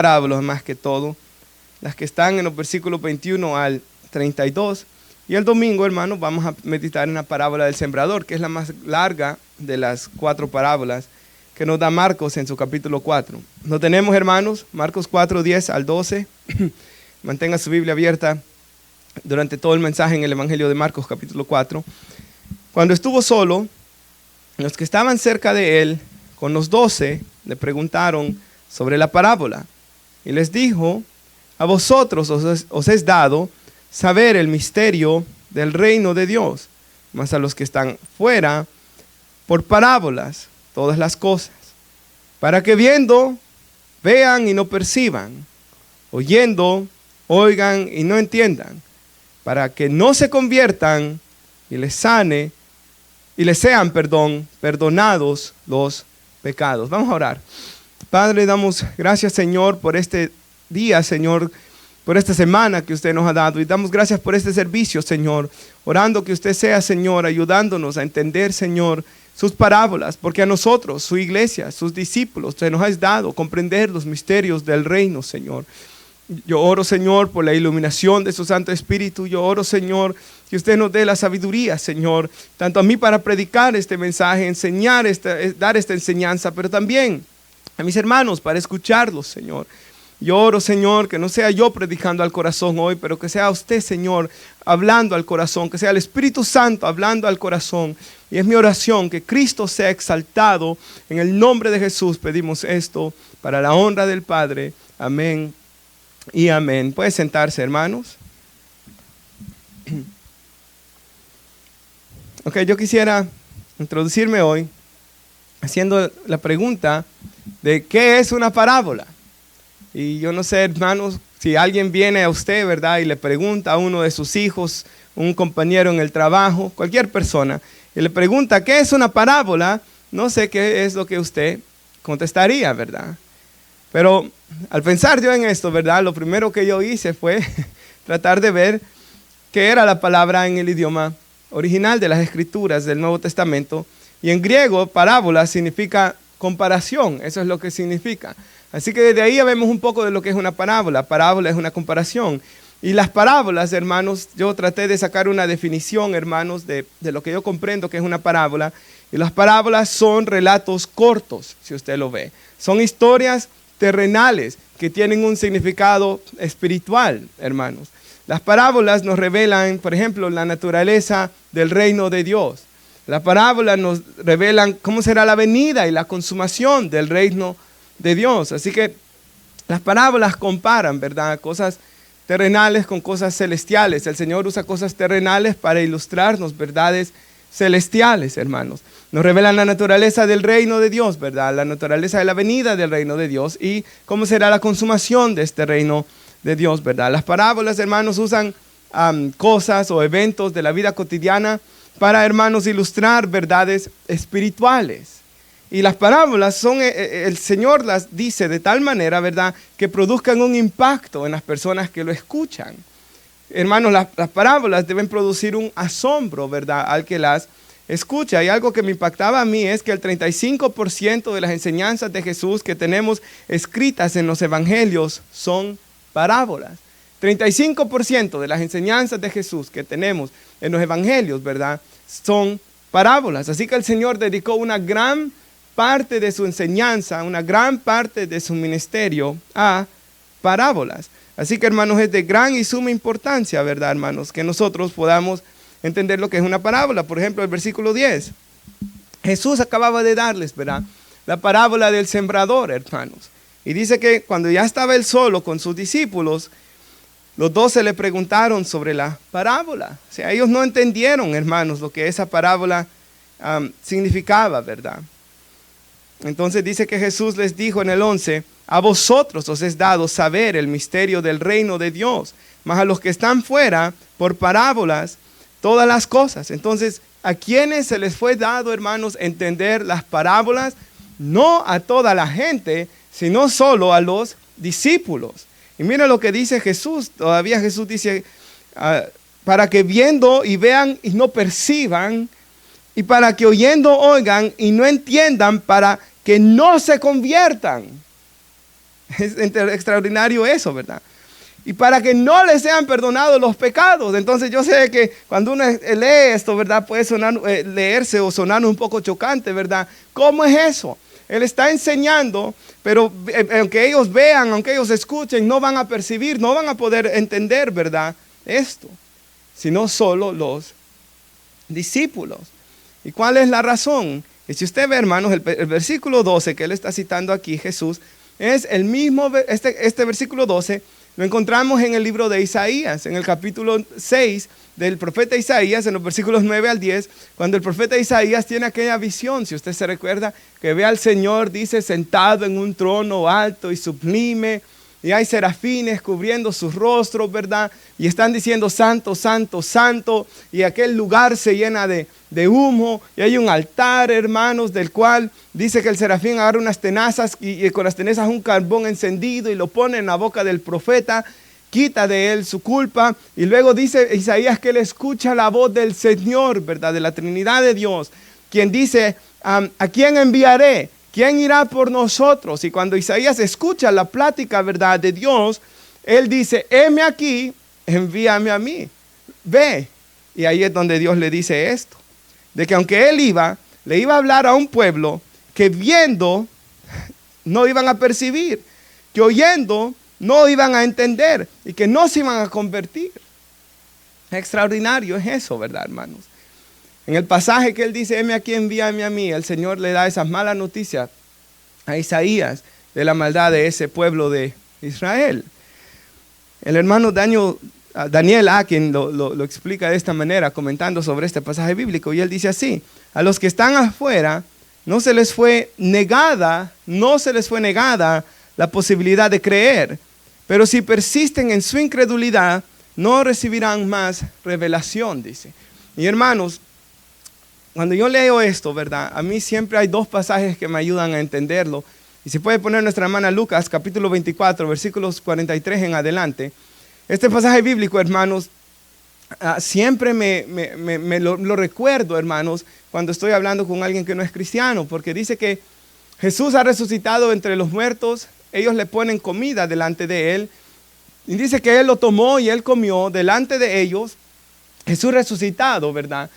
parábolas más que todo, las que están en los versículos 21 al 32. Y el domingo, hermanos, vamos a meditar en la parábola del sembrador, que es la más larga de las 4 parábolas que nos da Marcos en su capítulo 4. ¿Lo tenemos, hermanos? Marcos 4, 10 al 12. Mantenga su Biblia abierta durante todo el mensaje en el Evangelio de Marcos, capítulo 4. Cuando estuvo solo, los que estaban cerca de él, con los 12, le preguntaron sobre la parábola. Y les dijo: a vosotros os es dado saber el misterio del reino de Dios, mas a los que están fuera, por parábolas, todas las cosas, para que viendo, vean y no perciban, oyendo, oigan y no entiendan, para que no se conviertan y les sean, perdonados los pecados. Vamos a orar. Padre, damos gracias, Señor, por este día, Señor, por esta semana que usted nos ha dado, y damos gracias por este servicio, Señor, orando que usted sea, Señor, ayudándonos a entender, Señor, sus parábolas, porque a nosotros, su iglesia, sus discípulos, se nos ha dado comprender los misterios del reino, Señor. Yo oro, Señor, por la iluminación de su Santo Espíritu. Yo oro, Señor, que usted nos dé la sabiduría, Señor, tanto a mí para predicar este mensaje, enseñar, dar esta enseñanza, pero también a mis hermanos para escucharlos, Señor. Yo oro, Señor, que no sea yo predicando al corazón hoy, pero que sea usted, Señor, hablando al corazón, que sea el Espíritu Santo hablando al corazón. Y es mi oración que Cristo sea exaltado. En el nombre de Jesús pedimos esto para la honra del Padre. Amén y amén. Puede sentarse, hermanos. Ok, yo quisiera introducirme hoy haciendo la pregunta de ¿qué es una parábola? Y yo no sé, hermanos, si alguien viene a usted, ¿verdad?, y le pregunta a uno de sus hijos, un compañero en el trabajo, cualquier persona, y le pregunta ¿qué es una parábola? No sé qué es lo que usted contestaría, ¿verdad? Pero al pensar yo en esto, ¿verdad?, lo primero que yo hice fue tratar de ver qué era la palabra en el idioma original de las Escrituras del Nuevo Testamento. Y en griego, parábola significa comparación, eso es lo que significa. Así que desde ahí vemos un poco de lo que es una parábola. Parábola es una comparación. Y las parábolas, hermanos, yo traté de sacar una definición, hermanos, de lo que yo comprendo que es una parábola. Y las parábolas son relatos cortos, si usted lo ve. Son historias terrenales que tienen un significado espiritual, hermanos. Las parábolas nos revelan, por ejemplo, la naturaleza del reino de Dios. Las parábolas nos revelan cómo será la venida y la consumación del reino de Dios. Así que las parábolas comparan, ¿verdad?, cosas terrenales con cosas celestiales. El Señor usa cosas terrenales para ilustrarnos verdades celestiales, hermanos. Nos revelan la naturaleza del reino de Dios, ¿verdad?, la naturaleza de la venida del reino de Dios y cómo será la consumación de este reino de Dios, ¿verdad? Las parábolas, hermanos, usan cosas o eventos de la vida cotidiana para, hermanos, ilustrar verdades espirituales. Y las parábolas son, el Señor las dice de tal manera, ¿verdad?, que produzcan un impacto en las personas que lo escuchan. Hermanos, las parábolas deben producir un asombro, ¿verdad?, al que las escucha. Y algo que me impactaba a mí es que el 35% de las enseñanzas de Jesús que tenemos escritas en los evangelios son parábolas. 35% de las enseñanzas de Jesús que tenemos en los evangelios, ¿verdad?, son parábolas. Así que el Señor dedicó una gran parte de su enseñanza, una gran parte de su ministerio a parábolas. Así que, hermanos, es de gran y suma importancia, ¿verdad, hermanos?, que nosotros podamos entender lo que es una parábola. Por ejemplo, el versículo 10. Jesús acababa de darles, ¿verdad?, la parábola del sembrador, hermanos. Y dice que cuando ya estaba él solo con sus discípulos, los 12 le preguntaron sobre la parábola. O sea, ellos no entendieron, hermanos, lo que esa parábola significaba, ¿verdad? Entonces dice que Jesús les dijo en el 11, a vosotros os es dado saber el misterio del reino de Dios, mas a los que están fuera, por parábolas, todas las cosas. Entonces, ¿a quiénes se les fue dado, hermanos, entender las parábolas? No a toda la gente, sino solo a los discípulos. Y mira lo que dice Jesús. Todavía Jesús dice, para que viendo y vean y no perciban, y para que oyendo oigan y no entiendan, para que no se conviertan. Es extraordinario eso, ¿verdad? Y para que no les sean perdonados los pecados. Entonces yo sé que cuando uno lee esto, ¿verdad? Puede sonar, leerse o sonar un poco chocante, ¿verdad? ¿Cómo es eso? Él está enseñando, pero aunque ellos vean, aunque ellos escuchen, no van a percibir, no van a poder entender, ¿verdad? Esto, sino solo los discípulos. ¿Y cuál es la razón? Y si usted ve, hermanos, el versículo 12 que él está citando aquí, Jesús, es el mismo, este versículo 12 lo encontramos en el libro de Isaías, en el capítulo 6 del profeta Isaías, en los versículos 9 al 10, cuando el profeta Isaías tiene aquella visión, si usted se recuerda, que ve al Señor, dice, sentado en un trono alto y sublime, y hay serafines cubriendo sus rostros, ¿verdad? Y están diciendo, santo, santo, santo, y aquel lugar se llena de humo, y hay un altar, hermanos, del cual dice que el serafín agarra unas tenazas, y con las tenazas un carbón encendido, y lo pone en la boca del profeta, quita de él su culpa, y luego dice Isaías que él escucha la voz del Señor, ¿verdad? De la Trinidad de Dios, quien dice, ¿a quién enviaré? ¿Quién irá por nosotros? Y cuando Isaías escucha la plática, ¿verdad?, de Dios, él dice, heme aquí, envíame a mí. Ve. Y ahí es donde Dios le dice esto, de que aunque él le iba a hablar a un pueblo que viendo no iban a percibir, que oyendo no iban a entender y que no se iban a convertir. Extraordinario es eso, ¿verdad, hermanos? En el pasaje que él dice, heme aquí, envíame a mí, el Señor le da esas malas noticias a Isaías de la maldad de ese pueblo de Israel. El hermano Daniel Akin lo explica de esta manera, comentando sobre este pasaje bíblico, y él dice así, a los que están afuera no se les fue negada la posibilidad de creer, pero si persisten en su incredulidad, no recibirán más revelación, dice. Y hermanos, cuando yo leo esto, ¿verdad? A mí siempre hay dos pasajes que me ayudan a entenderlo. Y se puede poner nuestra hermana Lucas, capítulo 24, versículos 43 en adelante. Este pasaje bíblico, hermanos, siempre me lo recuerdo, hermanos, cuando estoy hablando con alguien que no es cristiano, porque dice que Jesús ha resucitado entre los muertos, ellos le ponen comida delante de él, y dice que él lo tomó y él comió delante de ellos, Jesús resucitado, ¿verdad?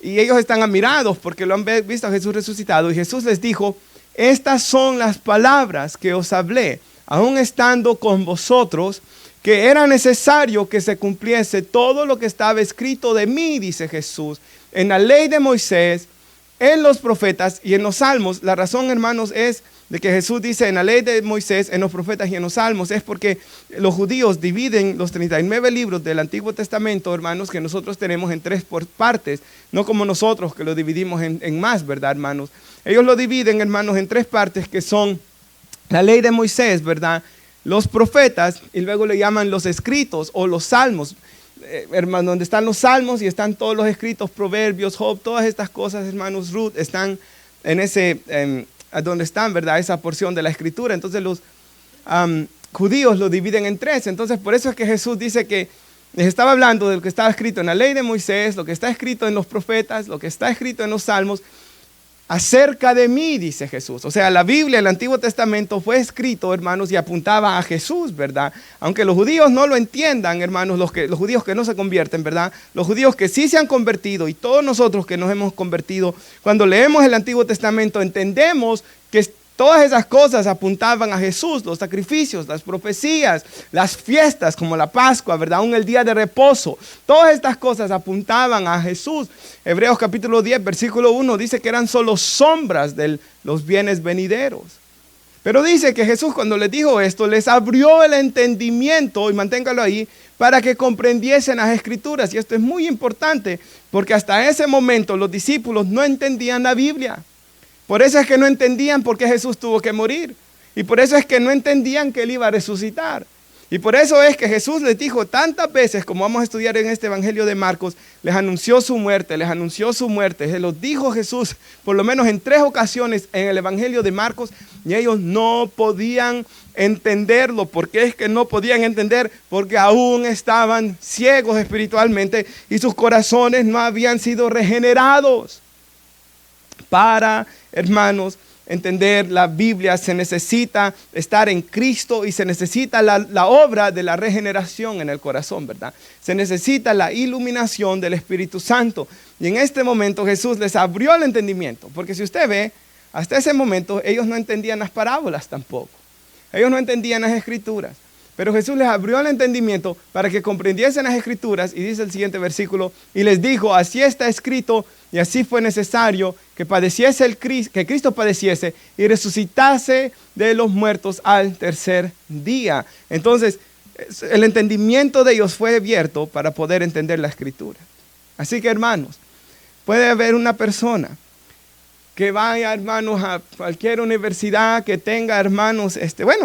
Y ellos están admirados porque lo han visto a Jesús resucitado. Y Jesús les dijo, estas son las palabras que os hablé, aún estando con vosotros, que era necesario que se cumpliese todo lo que estaba escrito de mí, dice Jesús, en la ley de Moisés, en los profetas y en los salmos. La razón, hermanos, es de que Jesús dice en la ley de Moisés, en los profetas y en los salmos, es porque los judíos dividen los 39 libros del Antiguo Testamento, hermanos, que nosotros tenemos en 3 partes, no como nosotros que lo dividimos en más, ¿verdad, hermanos? Ellos lo dividen, hermanos, en 3 partes que son la ley de Moisés, ¿verdad? Los profetas, y luego le llaman los escritos o los salmos, hermanos, donde están los salmos y están todos los escritos, Proverbios, Job, todas estas cosas, hermanos, Ruth, están en ese... donde están, ¿verdad?, esa porción de la escritura. Entonces los judíos lo dividen en 3. Entonces por eso es que Jesús dice que les estaba hablando de lo que estaba escrito en la ley de Moisés, lo que está escrito en los profetas, lo que está escrito en los salmos, acerca de mí, dice Jesús. O sea, la Biblia, el Antiguo Testamento fue escrito, hermanos, y apuntaba a Jesús, ¿verdad? Aunque los judíos no lo entiendan, hermanos, los judíos que no se convierten, ¿verdad? Los judíos que sí se han convertido y todos nosotros que nos hemos convertido, cuando leemos el Antiguo Testamento entendemos que todas esas cosas apuntaban a Jesús, los sacrificios, las profecías, las fiestas como la Pascua, ¿verdad? Aún el día de reposo. Todas estas cosas apuntaban a Jesús. Hebreos capítulo 10, versículo 1 dice que eran solo sombras de los bienes venideros. Pero dice que Jesús cuando les dijo esto, les abrió el entendimiento, y manténgalo ahí, para que comprendiesen las Escrituras. Y esto es muy importante, porque hasta ese momento los discípulos no entendían la Biblia. Por eso es que no entendían por qué Jesús tuvo que morir. Y por eso es que no entendían que Él iba a resucitar. Y por eso es que Jesús les dijo tantas veces, como vamos a estudiar en este Evangelio de Marcos, les anunció su muerte, Se los dijo Jesús por lo menos en 3 ocasiones en el Evangelio de Marcos, y ellos no podían entenderlo. ¿Por qué es que no podían entender? Porque aún estaban ciegos espiritualmente y sus corazones no habían sido regenerados para, hermanos, entender la Biblia, se necesita estar en Cristo y se necesita la obra de la regeneración en el corazón, ¿verdad? Se necesita la iluminación del Espíritu Santo. Y en este momento Jesús les abrió el entendimiento, porque si usted ve, hasta ese momento ellos no entendían las parábolas tampoco. Ellos no entendían las Escrituras. Pero Jesús les abrió el entendimiento para que comprendiesen las Escrituras, y dice el siguiente versículo, y les dijo, así está escrito, y así fue necesario que que Cristo padeciese y resucitase de los muertos al tercer día. Entonces, el entendimiento de ellos fue abierto para poder entender la Escritura. Así que, hermanos, puede haber una persona que vaya, hermanos, a cualquier universidad, que tenga, hermanos,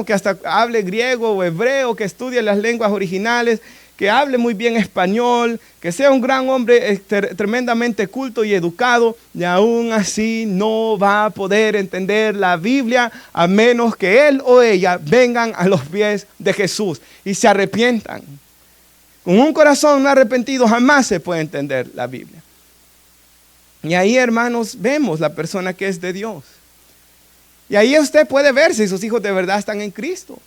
que hasta hable griego o hebreo, que estudie las lenguas originales, que hable muy bien español, que sea un gran hombre tremendamente culto y educado, y aún así no va a poder entender la Biblia a menos que él o ella vengan a los pies de Jesús y se arrepientan. Con un corazón no arrepentido jamás se puede entender la Biblia. Y ahí, hermanos, vemos la persona que es de Dios. Y ahí usted puede ver si sus hijos de verdad están en Cristo.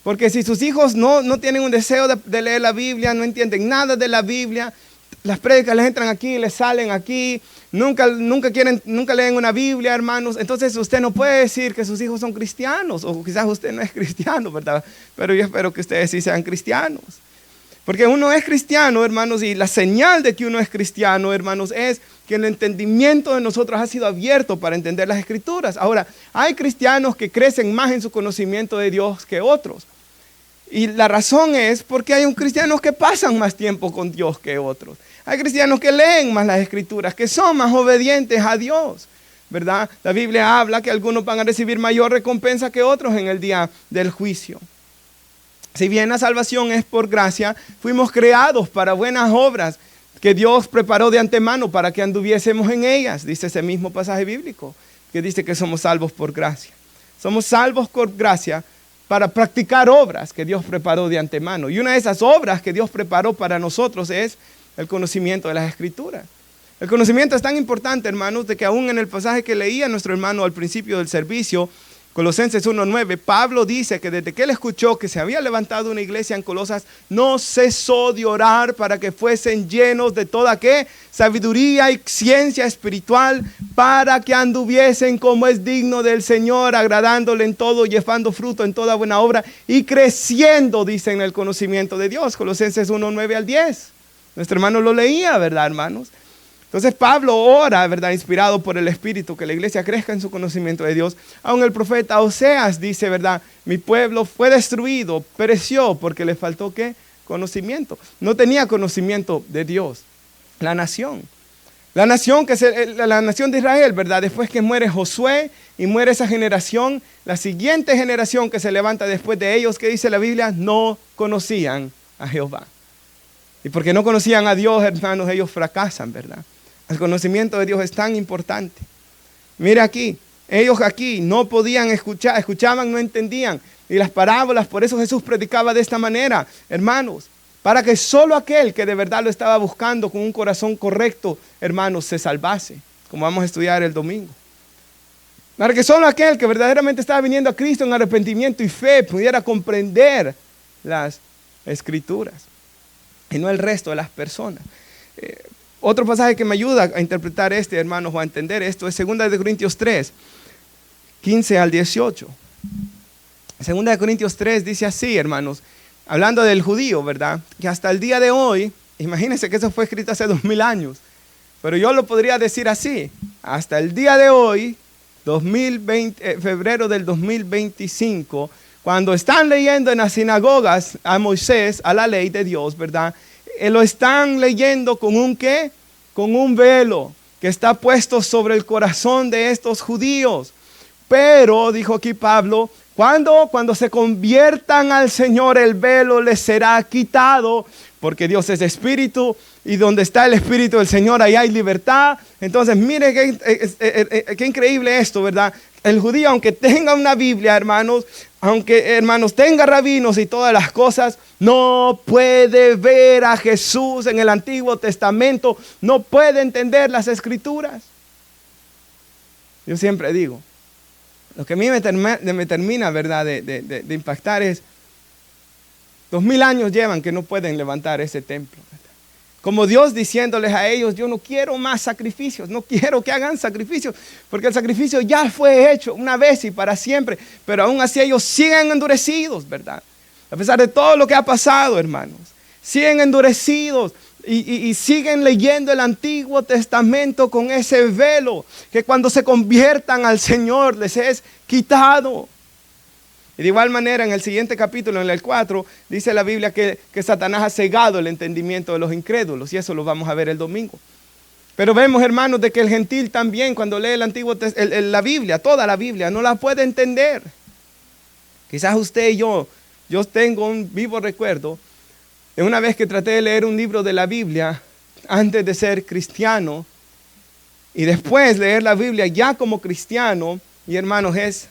Porque si sus hijos no tienen un deseo de leer la Biblia, no entienden nada de la Biblia, las prédicas les entran aquí, les salen aquí, nunca leen una Biblia, hermanos, entonces usted no puede decir que sus hijos son cristianos, o quizás usted no es cristiano, ¿verdad? Pero yo espero que ustedes sí sean cristianos. Porque uno es cristiano, hermanos, y la señal de que uno es cristiano, hermanos, es que el entendimiento de nosotros ha sido abierto para entender las Escrituras. Ahora, hay cristianos que crecen más en su conocimiento de Dios que otros. Y la razón es porque hay cristianos que pasan más tiempo con Dios que otros. Hay cristianos que leen más las Escrituras, que son más obedientes a Dios, ¿verdad? La Biblia habla que algunos van a recibir mayor recompensa que otros en el día del juicio. Si bien la salvación es por gracia, fuimos creados para buenas obras que Dios preparó de antemano para que anduviésemos en ellas, dice ese mismo pasaje bíblico, que dice que somos salvos por gracia. Somos salvos por gracia para practicar obras que Dios preparó de antemano. Y una de esas obras que Dios preparó para nosotros es el conocimiento de las Escrituras. El conocimiento es tan importante, hermanos, de que aún en el pasaje que leía nuestro hermano al principio del servicio, Colosenses 1:9, Pablo dice que desde que él escuchó que se había levantado una iglesia en Colosas, no cesó de orar para que fuesen llenos de toda ¿qué? Sabiduría y ciencia espiritual, para que anduviesen como es digno del Señor, agradándole en todo, llevando fruto en toda buena obra y creciendo, dice, en el conocimiento de Dios. Colosenses 1:9-10. Nuestro hermano lo leía, ¿verdad, hermanos? Entonces Pablo ora, ¿verdad?, inspirado por el Espíritu, que la iglesia crezca en su conocimiento de Dios. Aún el profeta Oseas dice, ¿verdad?, mi pueblo fue destruido, pereció, porque le faltó ¿qué? Conocimiento. No tenía conocimiento de Dios. La nación de Israel, ¿verdad?, después que muere Josué y muere esa generación, la siguiente generación que se levanta después de ellos, ¿qué dice la Biblia? No conocían a Jehová. Y porque no conocían a Dios, hermanos, ellos fracasan, ¿verdad? El conocimiento de Dios es tan importante. Mire aquí, ellos aquí no podían escuchar, escuchaban, no entendían. Y las parábolas, por eso Jesús predicaba de esta manera, hermanos, para que solo aquel que de verdad lo estaba buscando con un corazón correcto, hermanos, se salvase, como vamos a estudiar el domingo. Para que solo aquel que verdaderamente estaba viniendo a Cristo en arrepentimiento y fe pudiera comprender las Escrituras y no el resto de las personas. Otro pasaje que me ayuda a interpretar hermanos, o a entender esto es 2 Corintios 3, 15-18. 2 Corintios 3 dice así, hermanos, hablando del judío, ¿verdad? Que hasta el día de hoy, imagínense que eso fue escrito hace 2000 años, pero yo lo podría decir así, hasta el día de hoy, febrero del 2025, cuando están leyendo en las sinagogas a Moisés, a la ley de Dios, ¿verdad?, lo están leyendo con un ¿qué? Con un velo que está puesto sobre el corazón de estos judíos. Pero, dijo aquí Pablo, cuando se conviertan al Señor, el velo les será quitado, porque Dios es espíritu, y donde está el espíritu del Señor, ahí hay libertad. Entonces, mire qué increíble esto, ¿verdad? El judío, aunque tenga una Biblia, hermanos, aunque, hermanos, tenga rabinos y todas las cosas, no puede ver a Jesús en el Antiguo Testamento, no puede entender las Escrituras. Yo siempre digo, Lo que a mí me termina, ¿verdad?, de impactar es, 2000 años llevan que no pueden levantar ese templo, ¿verdad? Como Dios diciéndoles a ellos, yo no quiero más sacrificios, no quiero que hagan sacrificios, porque el sacrificio ya fue hecho una vez y para siempre, pero aún así ellos siguen endurecidos, ¿verdad? A pesar de todo lo que ha pasado, hermanos, siguen endurecidos. Y siguen leyendo el Antiguo Testamento con ese velo que cuando se conviertan al Señor les es quitado. Y de igual manera en el siguiente capítulo, en el 4, dice la Biblia que Satanás ha cegado el entendimiento de los incrédulos, y eso lo vamos a ver el domingo. Pero vemos, hermanos, de que el gentil también cuando lee la Biblia, toda la Biblia, no la puede entender. Quizás usted y yo tengo un vivo recuerdo de una vez que traté de leer un libro de la Biblia antes de ser cristiano y después leer la Biblia ya como cristiano, y hermanos, es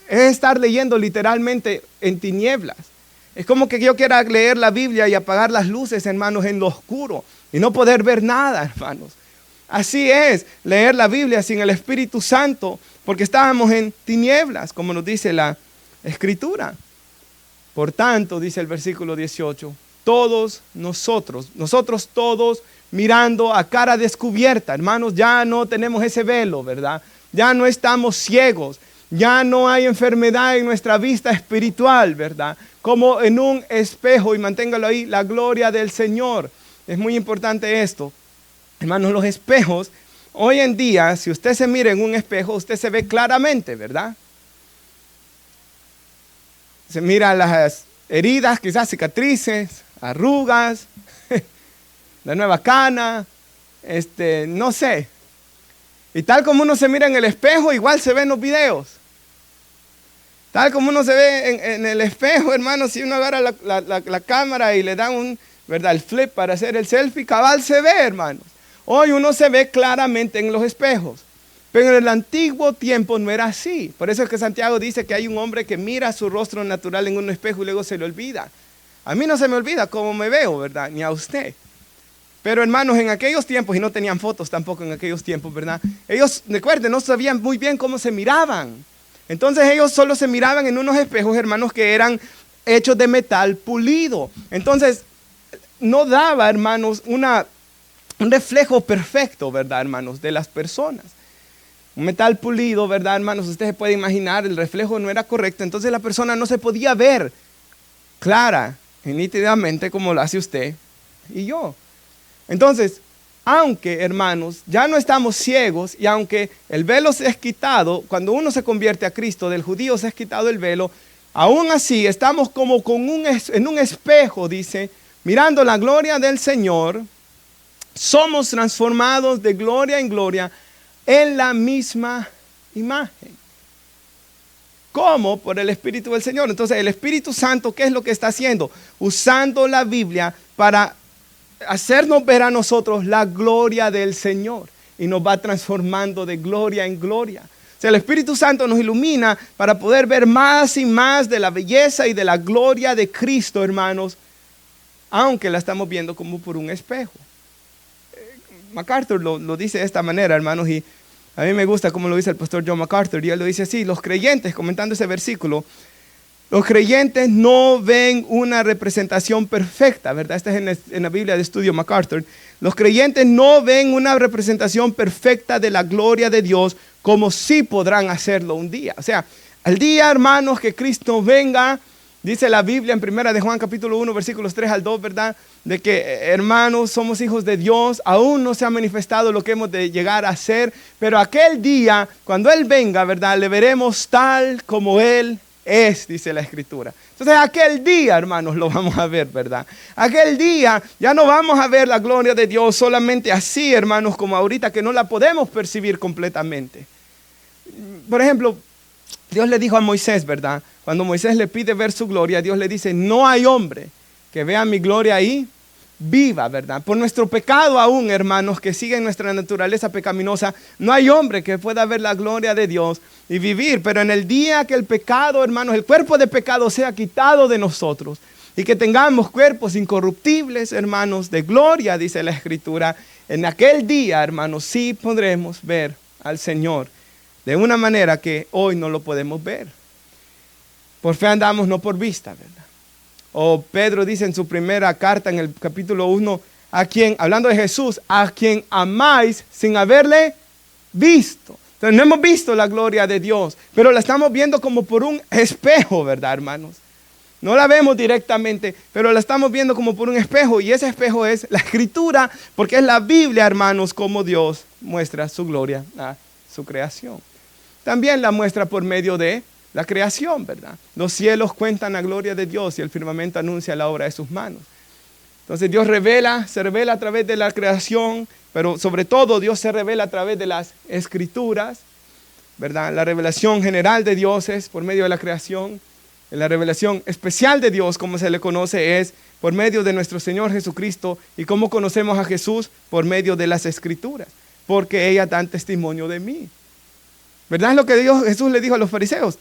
estar leyendo literalmente en tinieblas. Es como que yo quiera leer la Biblia y apagar las luces, hermanos, en lo oscuro y no poder ver nada, hermanos. Así es leer la Biblia sin el Espíritu Santo, porque estábamos en tinieblas, como nos dice la Escritura. Por tanto, dice el versículo 18, todos nosotros todos mirando a cara descubierta, hermanos, ya no tenemos ese velo, ¿verdad? Ya no estamos ciegos, ya no hay enfermedad en nuestra vista espiritual, ¿verdad? Como en un espejo, y manténgalo ahí, la gloria del Señor. Es muy importante esto. Hermanos, los espejos, hoy en día, si usted se mira en un espejo, usted se ve claramente, ¿verdad? Se mira las heridas, quizás cicatrices, arrugas, la nueva cana, no sé. Y tal como uno se mira en el espejo, igual se ve en los videos. Tal como uno se ve en el espejo, hermano, si uno agarra la cámara y le dan ¿verdad?, el flip para hacer el selfie, cabal se ve, hermanos. Hoy uno se ve claramente en los espejos. Pero en el antiguo tiempo no era así. Por eso es que Santiago dice que hay un hombre que mira su rostro natural en un espejo y luego se le olvida. A mí no se me olvida cómo me veo, ¿verdad? Ni a usted. Pero hermanos, en aquellos tiempos, y no tenían fotos tampoco en aquellos tiempos, ¿verdad? Ellos, recuerden, no sabían muy bien cómo se miraban. Entonces ellos solo se miraban en unos espejos, hermanos, que eran hechos de metal pulido. Entonces no daba, hermanos, un reflejo perfecto, ¿verdad, hermanos?, de las personas. Un metal pulido, ¿verdad, hermanos? Usted se puede imaginar, el reflejo no era correcto, entonces la persona no se podía ver clara y nítidamente como lo hace usted y yo. Entonces, aunque, hermanos, ya no estamos ciegos y aunque el velo se es quitado, cuando uno se convierte a Cristo, del judío se es quitado el velo, aún así estamos como en un espejo, dice, mirando la gloria del Señor, somos transformados de gloria en gloria en la misma imagen. ¿Cómo? Por el Espíritu del Señor. Entonces el Espíritu Santo, ¿qué es lo que está haciendo? Usando la Biblia para hacernos ver a nosotros la gloria del Señor. Y nos va transformando de gloria en gloria. O sea, el Espíritu Santo nos ilumina para poder ver más y más de la belleza y de la gloria de Cristo, hermanos, aunque la estamos viendo como por un espejo. MacArthur lo dice de esta manera, hermanos, y a mí me gusta como lo dice el pastor John MacArthur, y él lo dice así: los creyentes, comentando ese versículo, los creyentes no ven una representación perfecta, ¿verdad? Esta es en la Biblia de estudio MacArthur. Los creyentes no ven una representación perfecta de la gloria de Dios como sí podrán hacerlo un día. O sea, el día, hermanos, que Cristo venga, dice la Biblia en 1 de Juan capítulo 1, versículos 3 al 2, ¿verdad? De que, hermanos, somos hijos de Dios, aún no se ha manifestado lo que hemos de llegar a ser, pero aquel día, cuando Él venga, ¿verdad?, le veremos tal como Él es, dice la Escritura. Entonces aquel día, hermanos, lo vamos a ver, ¿verdad? Aquel día ya no vamos a ver la gloria de Dios solamente así, hermanos, como ahorita, que no la podemos percibir completamente. Por ejemplo, Dios le dijo a Moisés, ¿verdad? Cuando Moisés le pide ver su gloria, Dios le dice: no hay hombre que vea mi gloria ahí viva, ¿verdad? Por nuestro pecado aún, hermanos, que sigue nuestra naturaleza pecaminosa, no hay hombre que pueda ver la gloria de Dios y vivir. Pero en el día que el pecado, hermanos, el cuerpo de pecado sea quitado de nosotros y que tengamos cuerpos incorruptibles, hermanos, de gloria, dice la Escritura, en aquel día, hermanos, sí podremos ver al Señor de una manera que hoy no lo podemos ver. Por fe andamos, no por vista, ¿verdad? O Pedro dice en su primera carta, en el capítulo 1, hablando de Jesús, a quien amáis sin haberle visto. Entonces no hemos visto la gloria de Dios, pero la estamos viendo como por un espejo, ¿verdad, hermanos? No la vemos directamente, pero la estamos viendo como por un espejo, y ese espejo es la Escritura, porque es la Biblia, hermanos, como Dios muestra su gloria a su creación. También la muestra por medio de la creación, ¿verdad? Los cielos cuentan la gloria de Dios y el firmamento anuncia la obra de sus manos. Entonces Dios se revela a través de la creación, pero sobre todo Dios se revela a través de las Escrituras, ¿verdad? La revelación general de Dios es por medio de la creación. La revelación especial de Dios, como se le conoce, es por medio de nuestro Señor Jesucristo. ¿Y cómo conocemos a Jesús? Por medio de las Escrituras, porque ellas dan testimonio de mí. ¿Verdad? Es lo que Jesús le dijo a los fariseos: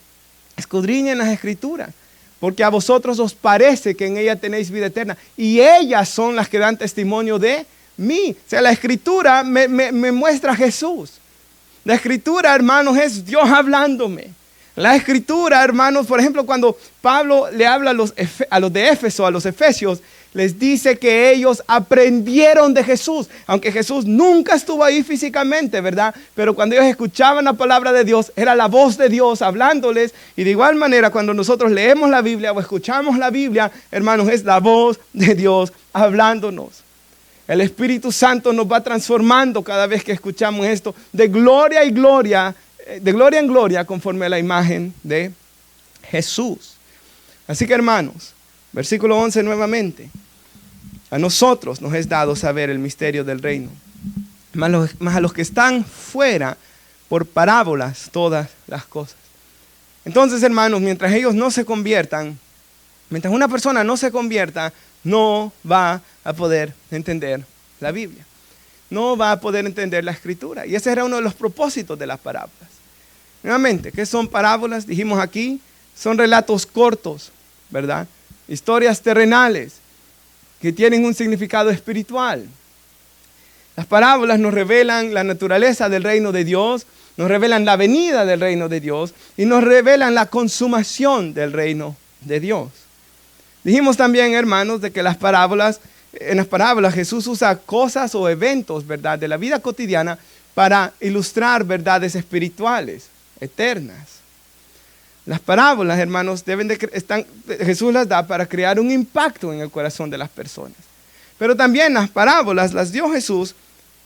escudriñen las Escrituras, porque a vosotros os parece que en ellas tenéis vida eterna, y ellas son las que dan testimonio de mí. O sea, la Escritura me muestra a Jesús. La Escritura, hermanos, es Dios hablándome. La Escritura, hermanos, por ejemplo, cuando Pablo le habla a los de Éfeso, a los efesios, les dice que ellos aprendieron de Jesús, aunque Jesús nunca estuvo ahí físicamente, ¿verdad? Pero cuando ellos escuchaban la palabra de Dios, era la voz de Dios hablándoles. Y de igual manera, cuando nosotros leemos la Biblia o escuchamos la Biblia, hermanos, es la voz de Dios hablándonos. El Espíritu Santo nos va transformando cada vez que escuchamos esto, de gloria en gloria, conforme a la imagen de Jesús. Así que, hermanos, versículo 11 nuevamente: a nosotros nos es dado saber el misterio del reino, mas a los que están fuera, por parábolas todas las cosas. Entonces, hermanos, mientras ellos no se conviertan, mientras una persona no se convierta, no va a poder entender la Biblia. No va a poder entender la Escritura. Y ese era uno de los propósitos de las parábolas. Nuevamente, ¿qué son parábolas? Dijimos aquí, son relatos cortos, ¿verdad? Historias terrenales que tienen un significado espiritual. Las parábolas nos revelan la naturaleza del reino de Dios, nos revelan la venida del reino de Dios y nos revelan la consumación del reino de Dios. Dijimos también, hermanos, de que en las parábolas Jesús usa cosas o eventos, ¿verdad?, de la vida cotidiana para ilustrar verdades espirituales, eternas. Las parábolas, hermanos, Jesús las da para crear un impacto en el corazón de las personas. Pero también las parábolas las dio Jesús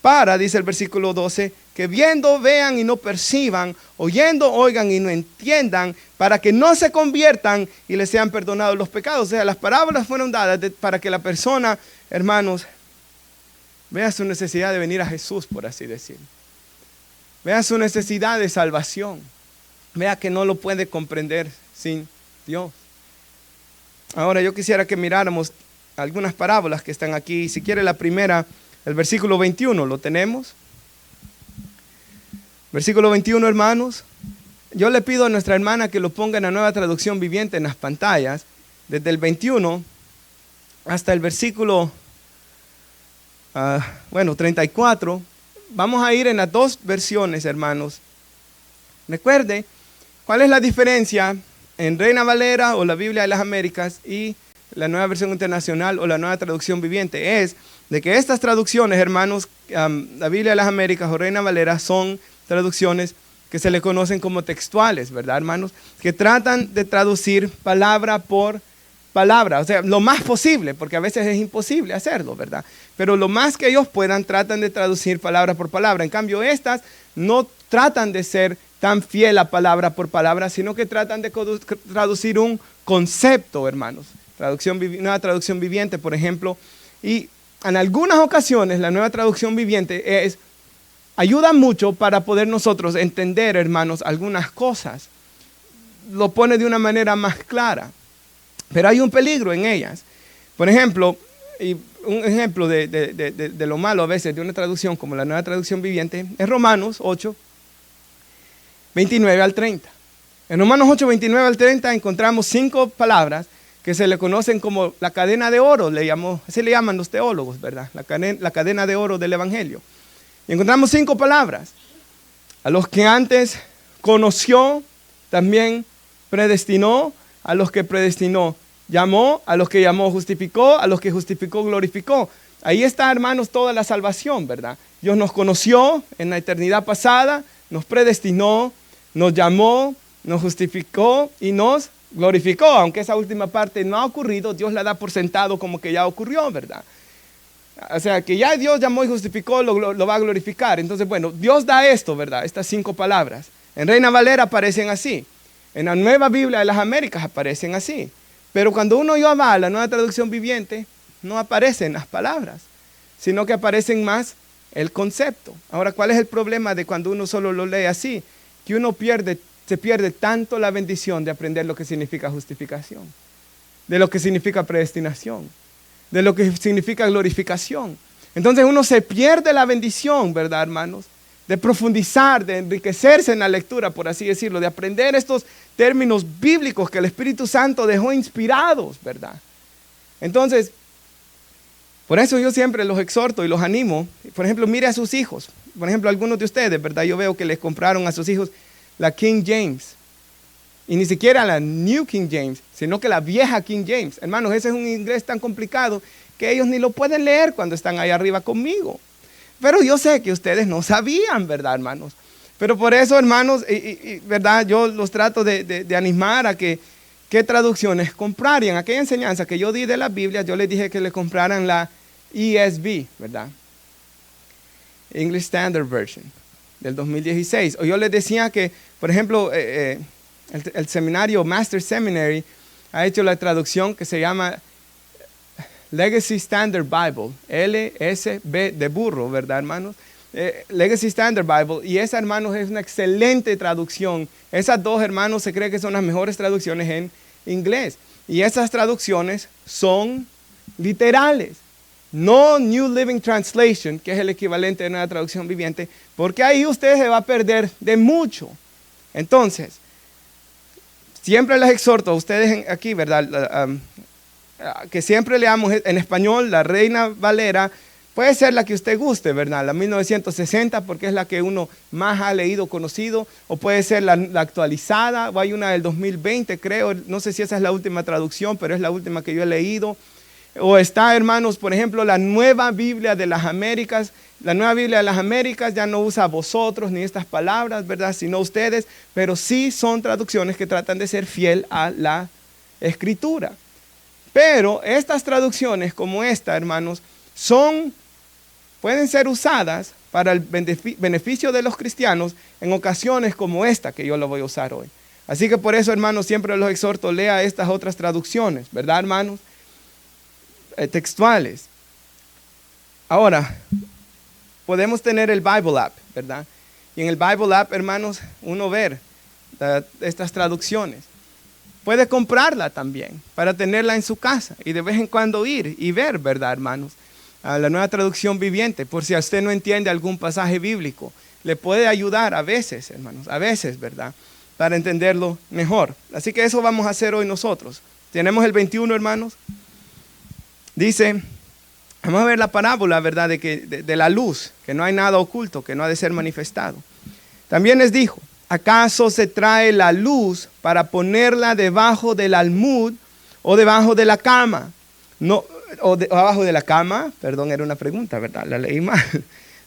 para, dice el versículo 12, que viendo vean y no perciban, oyendo oigan y no entiendan, para que no se conviertan y les sean perdonados los pecados. O sea, las parábolas fueron dadas para que la persona, hermanos, vea su necesidad de venir a Jesús, por así decirlo. Vea su necesidad de salvación. Vea que no lo puede comprender sin Dios. Ahora yo quisiera que miráramos algunas parábolas que están aquí. Si quiere la primera, el versículo 21, ¿lo tenemos? Versículo 21, hermanos. Yo le pido a nuestra hermana que lo ponga en la Nueva Traducción Viviente en las pantallas, desde el 21 hasta el versículo 34. Vamos a ir en las dos versiones, hermanos. Recuerde, ¿cuál es la diferencia en Reina Valera o la Biblia de las Américas y la Nueva Versión Internacional o la Nueva Traducción Viviente? Es de que estas traducciones, hermanos, la Biblia de las Américas o Reina Valera, son traducciones que se le conocen como textuales, ¿verdad, hermanos? Que tratan de traducir palabra por palabra, o sea, lo más posible, porque a veces es imposible hacerlo, ¿verdad? Pero lo más que ellos puedan, tratan de traducir palabra por palabra. En cambio, estas no tratan de ser tan fiel a palabra por palabra, sino que tratan de traducir un concepto, hermanos. Nueva Traducción Viviente, por ejemplo. Y en algunas ocasiones, la Nueva Traducción Viviente ayuda mucho para poder nosotros entender, hermanos, algunas cosas. Lo pone de una manera más clara. Pero hay un peligro en ellas. Por ejemplo, y un ejemplo de lo malo a veces de una traducción como la Nueva Traducción Viviente es Romanos 8, 29 al 30. En Romanos 8, 29 al 30 encontramos 5 palabras que se le conocen como la cadena de oro, así le llaman los teólogos, ¿verdad? La cadena de oro del Evangelio. Y encontramos 5 palabras. A los que antes conoció, también predestinó a los que predestinó. Llamó a los que llamó, justificó a los que justificó, glorificó. Ahí está, hermanos, toda la salvación, ¿verdad? Dios nos conoció en la eternidad pasada, nos predestinó, nos llamó, nos justificó y nos glorificó. Aunque esa última parte no ha ocurrido, Dios la da por sentado como que ya ocurrió, ¿verdad? O sea, que ya Dios llamó y justificó, lo va a glorificar. Entonces, bueno, Dios da esto, ¿verdad? Estas 5 palabras. En Reina Valera aparecen así. En la Nueva Biblia de las Américas aparecen así. Pero cuando uno va a la Nueva Traducción Viviente, no aparecen las palabras, sino que aparecen más el concepto. Ahora, ¿cuál es el problema de cuando uno solo lo lee así? Que uno se pierde tanto la bendición de aprender lo que significa justificación, de lo que significa predestinación, de lo que significa glorificación. Entonces uno se pierde la bendición, ¿verdad, hermanos? De profundizar, de enriquecerse en la lectura, por así decirlo, de aprender estos términos bíblicos que el Espíritu Santo dejó inspirados, ¿verdad? Entonces, por eso yo siempre los exhorto y los animo. Por ejemplo, mire a sus hijos. Por ejemplo, algunos de ustedes, ¿verdad? Yo veo que les compraron a sus hijos la King James. Y ni siquiera la New King James, sino que la vieja King James. Hermanos, ese es un inglés tan complicado que ellos ni lo pueden leer cuando están ahí arriba conmigo. Pero yo sé que ustedes no sabían, ¿verdad, hermanos? Pero por eso, hermanos, ¿verdad? Yo los trato de animar a que qué traducciones comprarían. Aquella enseñanza que yo di de la Biblia, yo les dije que le compraran la ESV, ¿verdad? English Standard Version, del 2016. O yo les decía que, por ejemplo, el seminario Master Seminary ha hecho la traducción que se llama Legacy Standard Bible, LSB de burro, ¿verdad, hermanos? Legacy Standard Bible, y esa, hermanos, es una excelente traducción. Esas dos, hermanos, se cree que son las mejores traducciones en inglés. Y esas traducciones son literales, no New Living Translation, que es el equivalente de una traducción viviente, porque ahí usted se va a perder de mucho. Entonces, siempre les exhorto a ustedes aquí, ¿verdad? Que siempre leamos en español la Reina Valera. Puede ser la que usted guste, ¿verdad? La 1960, porque es la que uno más ha leído, conocido. O puede ser la actualizada, o hay una del 2020, creo. No sé si esa es la última traducción, pero es la última que yo he leído. O está, hermanos, por ejemplo, la Nueva Biblia de las Américas. La Nueva Biblia de las Américas ya no usa vosotros ni estas palabras, ¿verdad? Sino ustedes. Pero sí son traducciones que tratan de ser fiel a la Escritura. Pero estas traducciones como esta, hermanos, pueden ser usadas para el beneficio de los cristianos en ocasiones como esta que yo lo voy a usar hoy. Así que por eso, hermanos, siempre los exhorto, lea estas otras traducciones, ¿verdad, hermanos? Textuales. Ahora, podemos tener el Bible App, ¿verdad? Y en el Bible App, hermanos, uno ver estas traducciones. Puede comprarla también para tenerla en su casa y de vez en cuando ir y ver, ¿verdad, hermanos? A la Nueva Traducción Viviente, por si a usted no entiende algún pasaje bíblico, le puede ayudar a veces, hermanos, a veces, ¿verdad? Para entenderlo mejor. Así que eso vamos a hacer hoy nosotros. Tenemos el 21, hermanos. Dice, vamos a ver la parábola, ¿verdad? De la luz, que no hay nada oculto, que no ha de ser manifestado. También les dijo, ¿acaso se trae la luz para ponerla debajo del almud o debajo de la cama? No, o abajo de la cama, perdón, era una pregunta, ¿verdad? La leí mal.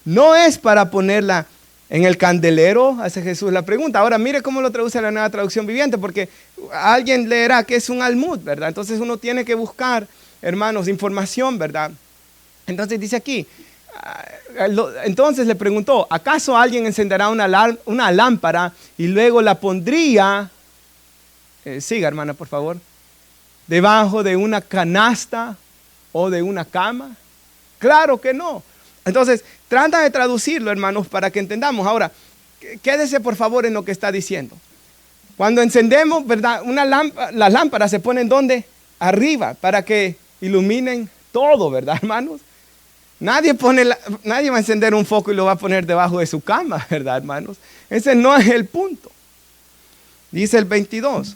No es para ponerla en el candelero, hace Jesús la pregunta. Ahora mire cómo lo traduce la Nueva Traducción Viviente, porque alguien leerá que es un almud, ¿verdad? Entonces uno tiene que buscar, hermanos, información, ¿verdad? Entonces dice aquí, entonces le preguntó, ¿acaso alguien encenderá una lámpara y luego la pondría, siga, hermana, por favor, debajo de una canasta o de una cama? Claro que no. Entonces, trata de traducirlo, hermanos, para que entendamos. Ahora, quédese por favor en lo que está diciendo. Cuando encendemos, ¿verdad? Las lámparas se ponen ¿dónde? Arriba, para que iluminen todo, ¿verdad, hermanos? Nadie va a encender un foco y lo va a poner debajo de su cama, ¿verdad, hermanos? Ese no es el punto. Dice el 22.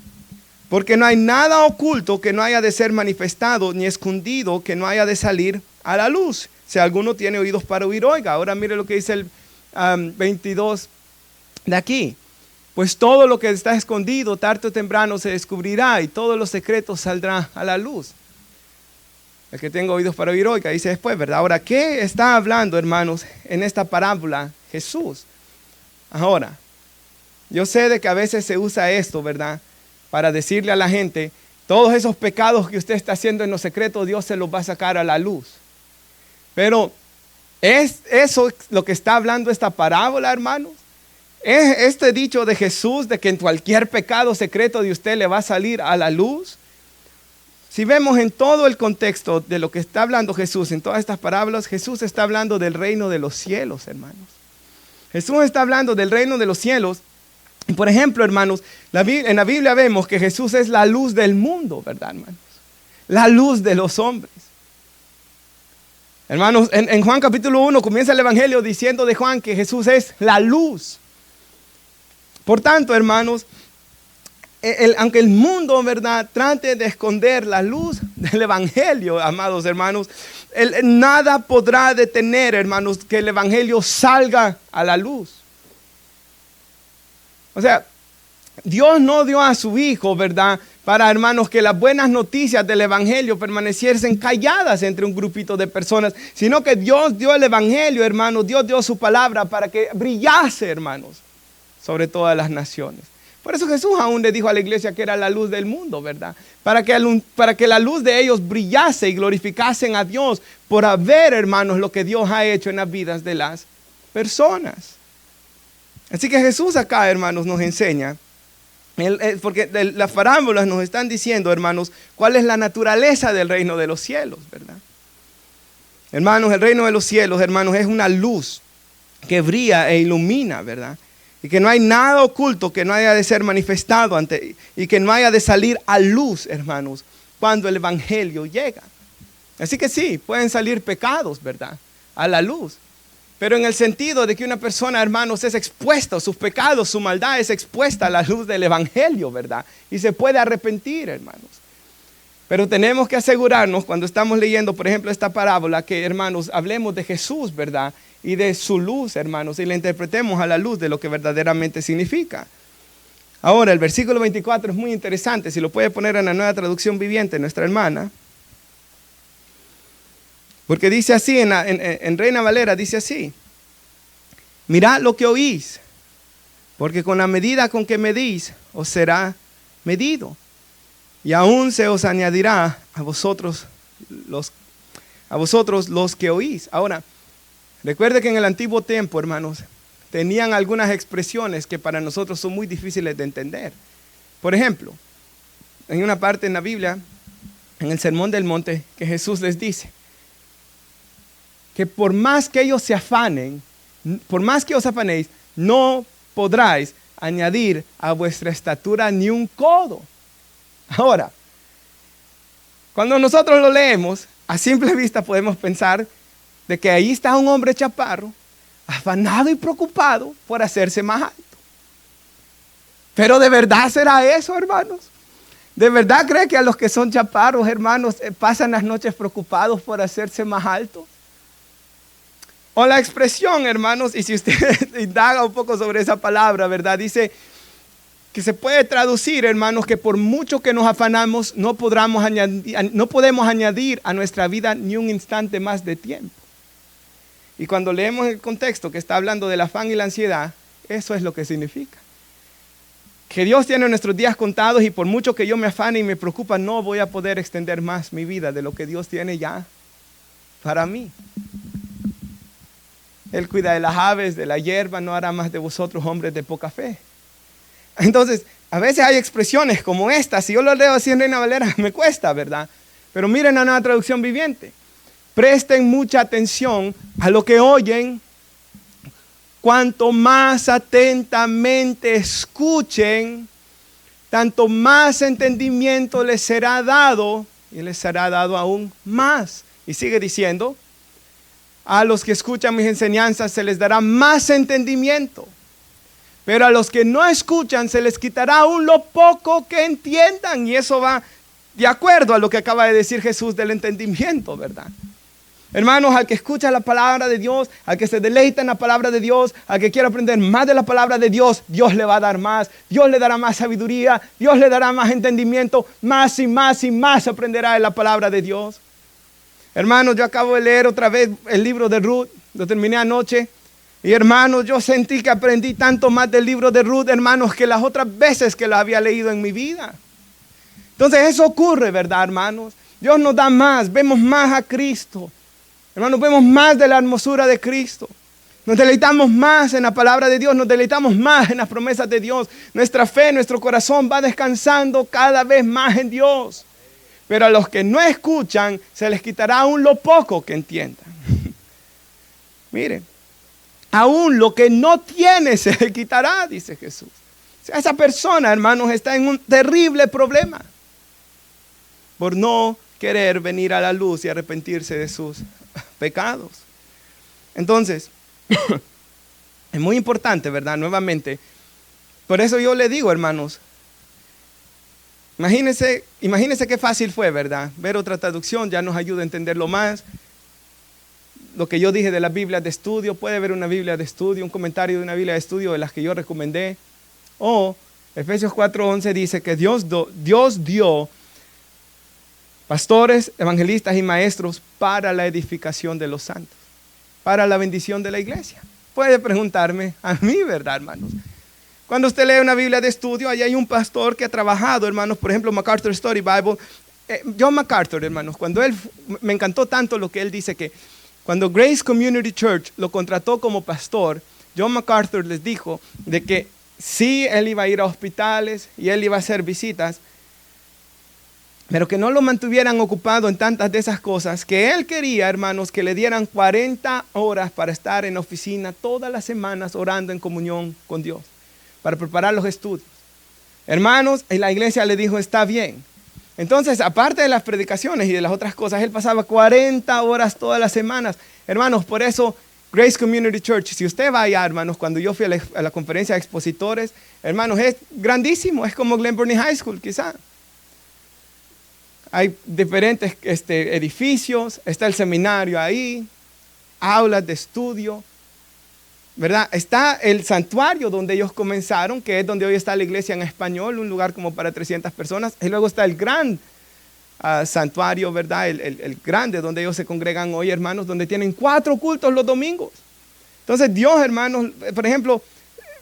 Porque no hay nada oculto que no haya de ser manifestado, ni escondido que no haya de salir a la luz. Si alguno tiene oídos para oír, oiga. Ahora mire lo que dice el 22 de aquí. Pues todo lo que está escondido, tarde o temprano se descubrirá y todos los secretos saldrán a la luz. El que tenga oídos para oír, oiga, dice después, ¿verdad? Ahora, ¿qué está hablando, hermanos, en esta parábola Jesús? Ahora, yo sé de que a veces se usa esto, ¿verdad? Para decirle a la gente, todos esos pecados que usted está haciendo en lo secreto, Dios se los va a sacar a la luz. Pero, ¿es eso lo que está hablando esta parábola, hermanos? ¿Es este dicho de Jesús de que en cualquier pecado secreto de usted le va a salir a la luz? Si vemos en todo el contexto de lo que está hablando Jesús, en todas estas parábolas, Jesús está hablando del reino de los cielos, hermanos. Jesús está hablando del reino de los cielos. Y por ejemplo, hermanos, en la Biblia vemos que Jesús es la luz del mundo, ¿verdad, hermanos? La luz de los hombres. Hermanos, en Juan capítulo 1 comienza el evangelio diciendo de Juan que Jesús es la luz. Por tanto, hermanos, aunque el mundo, ¿verdad?, trate de esconder la luz del evangelio, amados hermanos, nada podrá detener, hermanos, que el evangelio salga a la luz. O sea, Dios no dio a su Hijo, ¿verdad?, para, hermanos, que las buenas noticias del evangelio permaneciesen calladas entre un grupito de personas, sino que Dios dio el evangelio, hermanos, Dios dio su palabra para que brillase, hermanos, sobre todas las naciones. Por eso Jesús aún le dijo a la iglesia que era la luz del mundo, ¿verdad? Para que la luz de ellos brillase y glorificasen a Dios por haber, hermanos, lo que Dios ha hecho en las vidas de las personas. Así que Jesús acá, hermanos, nos enseña, porque las parábolas nos están diciendo, hermanos, cuál es la naturaleza del reino de los cielos, ¿verdad? Hermanos, el reino de los cielos, hermanos, es una luz que brilla e ilumina, ¿verdad? Y que no hay nada oculto que no haya de ser manifestado y que no haya de salir a luz, hermanos, cuando el evangelio llega. Así que sí, pueden salir pecados, ¿verdad?, a la luz. Pero en el sentido de que una persona, hermanos, es expuesta, sus pecados, su maldad es expuesta a la luz del evangelio, ¿verdad? Y se puede arrepentir, hermanos. Pero tenemos que asegurarnos cuando estamos leyendo, por ejemplo, esta parábola, que, hermanos, hablemos de Jesús, ¿verdad?, y de su luz, hermanos, y la interpretemos a la luz de lo que verdaderamente significa. Ahora, el versículo 24 es muy interesante, si lo puede poner en la Nueva Traducción Viviente, nuestra hermana. Porque dice así, en Reina Valera dice así: mirad lo que oís, porque con la medida con que medís, os será medido, y aún se os añadirá a vosotros los que oís. Ahora, recuerde que en el antiguo tiempo, hermanos, tenían algunas expresiones que para nosotros son muy difíciles de entender. Por ejemplo, en una parte en la Biblia, en el Sermón del Monte, que Jesús les dice que por más que ellos se afanen, por más que os afanéis, no podráis añadir a vuestra estatura ni un codo. Ahora, cuando nosotros lo leemos, a simple vista podemos pensar de que ahí está un hombre chaparro, afanado y preocupado por hacerse más alto. Pero ¿de verdad será eso, hermanos? ¿De verdad cree que a los que son chaparros, hermanos, pasan las noches preocupados por hacerse más altos? O la expresión, hermanos, y si usted indaga un poco sobre esa palabra, ¿verdad? Dice que se puede traducir, hermanos, que por mucho que nos afanamos, no podemos añadir a nuestra vida ni un instante más de tiempo. Y cuando leemos el contexto que está hablando del afán y la ansiedad, eso es lo que significa. Que Dios tiene nuestros días contados y por mucho que yo me afane y me preocupa, no voy a poder extender más mi vida de lo que Dios tiene ya para mí. Él cuida de las aves, de la hierba, no hará más de vosotros hombres de poca fe. Entonces, a veces hay expresiones como esta. Si yo lo leo así en Reina Valera, me cuesta, ¿verdad? Pero miren la Nueva Traducción Viviente. Presten mucha atención a lo que oyen. Cuanto más atentamente escuchen, tanto más entendimiento les será dado y les será dado aún más. Y sigue diciendo, a los que escuchan mis enseñanzas se les dará más entendimiento, pero a los que no escuchan se les quitará aún lo poco que entiendan. Y eso va de acuerdo a lo que acaba de decir Jesús del entendimiento, ¿verdad? Hermanos, al que escucha la palabra de Dios, al que se deleita en la palabra de Dios, al que quiere aprender más de la palabra de Dios, Dios le va a dar más. Dios le dará más sabiduría, Dios le dará más entendimiento, más y más y más aprenderá de la palabra de Dios. Hermanos, yo acabo de leer otra vez el libro de Ruth, lo terminé anoche. Y hermanos, yo sentí que aprendí tanto más del libro de Ruth, hermanos, que las otras veces que lo había leído en mi vida. Entonces eso ocurre, ¿verdad, hermanos? Dios nos da más, vemos más a Cristo. Hermanos, vemos más de la hermosura de Cristo. Nos deleitamos más en la palabra de Dios, nos deleitamos más en las promesas de Dios. Nuestra fe, nuestro corazón va descansando cada vez más en Dios. Pero a los que no escuchan, se les quitará aún lo poco que entiendan. Miren, aún lo que no tiene se le quitará, dice Jesús. O sea, esa persona, hermanos, está en un terrible problema por no querer venir a la luz y arrepentirse de sus pecados. Entonces, es muy importante, ¿verdad? Nuevamente, por eso yo le digo, hermanos, imagínense qué fácil fue, ¿verdad? Ver otra traducción ya nos ayuda a entenderlo más. Lo que yo dije de las Biblias de estudio, puede ver una Biblia de estudio, un comentario de una Biblia de estudio de las que yo recomendé. O Efesios 4:11 dice que Dios dio pastores, evangelistas y maestros para la edificación de los santos, para la bendición de la iglesia. Puede preguntarme a mí, ¿verdad, hermanos? Cuando usted lee una Biblia de estudio, allá hay un pastor que ha trabajado, hermanos, por ejemplo, MacArthur Study Bible. John MacArthur, hermanos, me encantó tanto lo que él dice que cuando Grace Community Church lo contrató como pastor, John MacArthur les dijo de que sí, él iba a ir a hospitales y él iba a hacer visitas, pero que no lo mantuvieran ocupado en tantas de esas cosas, que él quería, hermanos, que le dieran 40 horas para estar en la oficina todas las semanas orando en comunión con Dios, para preparar los estudios. Hermanos, y la iglesia le dijo, está bien. Entonces, aparte de las predicaciones y de las otras cosas, él pasaba 40 horas todas las semanas. Hermanos, por eso Grace Community Church, si usted va allá, hermanos, cuando yo fui a la conferencia de expositores, hermanos, es grandísimo, es como Glen Burnie High School, quizá. Hay diferentes edificios, está el seminario ahí, aulas de estudio, ¿verdad? Está el santuario donde ellos comenzaron, que es donde hoy está la iglesia en español, un lugar como para 300 personas. Y luego está el gran santuario, ¿verdad? El grande donde ellos se congregan hoy, hermanos, donde tienen 4 cultos los domingos. Entonces Dios, hermanos, por ejemplo,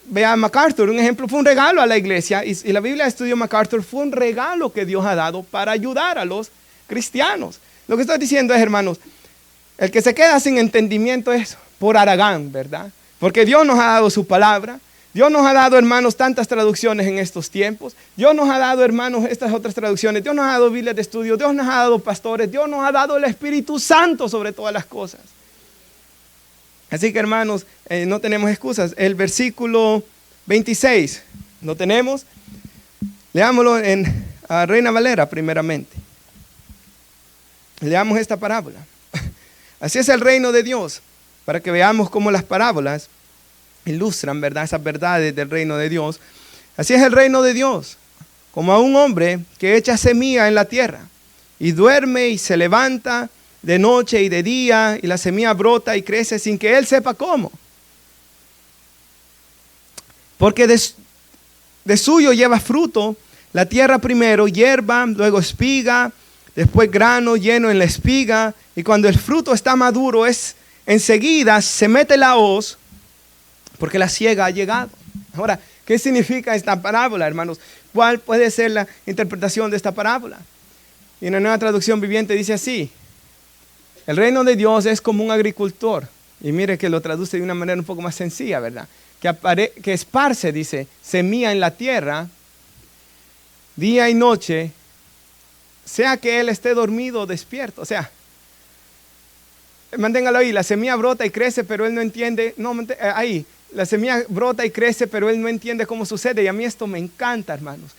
vea MacArthur, un ejemplo, fue un regalo a la iglesia y la Biblia de Estudio MacArthur fue un regalo que Dios ha dado para ayudar a los cristianos. Lo que estoy diciendo es, hermanos, el que se queda sin entendimiento es por haragán, ¿verdad? Porque Dios nos ha dado su palabra, Dios nos ha dado, hermanos, tantas traducciones en estos tiempos, Dios nos ha dado, hermanos, estas otras traducciones, Dios nos ha dado Biblias de estudio, Dios nos ha dado pastores, Dios nos ha dado el Espíritu Santo sobre todas las cosas. Así que, hermanos, no tenemos excusas. El versículo 26, ¿lo tenemos? Leámoslo en Reina Valera primeramente. Leamos esta parábola. Así es el reino de Dios, para que veamos cómo las parábolas ilustran, ¿verdad?, esas verdades del reino de Dios. Así es el reino de Dios, como a un hombre que echa semilla en la tierra y duerme y se levanta de noche y de día, y la semilla brota y crece sin que él sepa cómo. Porque de suyo lleva fruto la tierra primero, hierba, luego espiga, después grano lleno en la espiga, y cuando el fruto está maduro, enseguida se mete la hoz, porque la siega ha llegado. Ahora, ¿qué significa esta parábola, hermanos? ¿Cuál puede ser la interpretación de esta parábola? Y en la Nueva Traducción Viviente dice así: el reino de Dios es como un agricultor. Y mire que lo traduce de una manera un poco más sencilla, ¿verdad? Que esparce, dice, semilla en la tierra, día y noche, sea que él esté dormido o despierto. O sea, manténgalo ahí, la semilla brota y crece, pero él no entiende. Ahí, la semilla brota y crece, pero él no entiende cómo sucede. Y a mí esto me encanta, hermanos.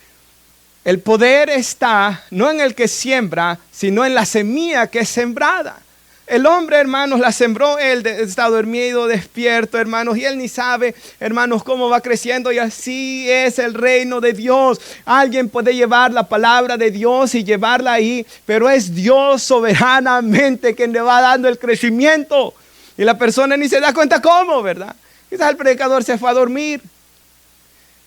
El poder está no en el que siembra, sino en la semilla que es sembrada. El hombre, hermanos, la sembró él, está dormido, despierto, hermanos, y él ni sabe, hermanos, cómo va creciendo, y así es el reino de Dios. Alguien puede llevar la palabra de Dios y llevarla ahí, pero es Dios soberanamente quien le va dando el crecimiento, y la persona ni se da cuenta cómo, ¿verdad? Quizás el predicador se fue a dormir,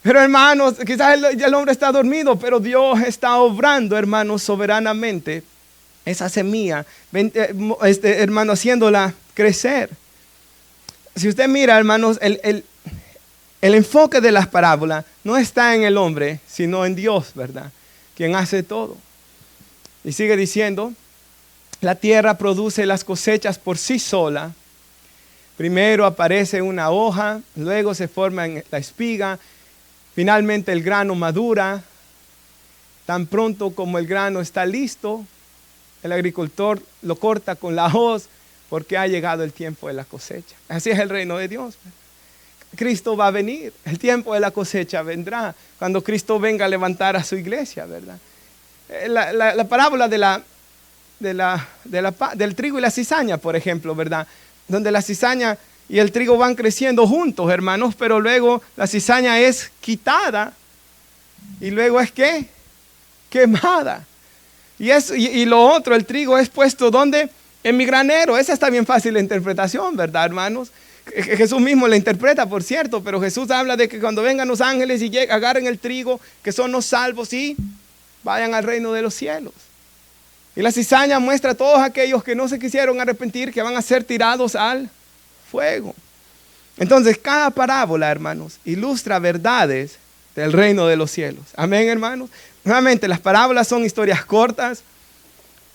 pero hermanos, quizás el hombre está dormido, pero Dios está obrando, hermanos, soberanamente esa semilla, hermano, haciéndola crecer. Si usted mira, hermanos, el enfoque de las parábolas no está en el hombre, sino en Dios, ¿verdad? Quien hace todo. Y sigue diciendo, la tierra produce las cosechas por sí sola. Primero aparece una hoja, luego se forma la espiga, finalmente el grano madura. Tan pronto como el grano está listo, el agricultor lo corta con la hoz porque ha llegado el tiempo de la cosecha. Así es el reino de Dios. Cristo va a venir. El tiempo de la cosecha vendrá cuando Cristo venga a levantar a su iglesia, ¿verdad? La parábola del trigo y la cizaña, por ejemplo, ¿verdad? Donde la cizaña y el trigo van creciendo juntos, hermanos, pero luego la cizaña es quitada y luego es ¿qué? Quemada. Y lo otro, el trigo es puesto ¿dónde? En mi granero. Esa está bien fácil la interpretación, ¿verdad, hermanos? Jesús mismo la interpreta, por cierto, pero Jesús habla de que cuando vengan los ángeles y agarren el trigo, que son los salvos, y vayan al reino de los cielos. Y la cizaña muestra a todos aquellos que no se quisieron arrepentir, que van a ser tirados al fuego. Entonces, cada parábola, hermanos, ilustra verdades del reino de los cielos. Amén, hermanos. Nuevamente, las parábolas son historias cortas,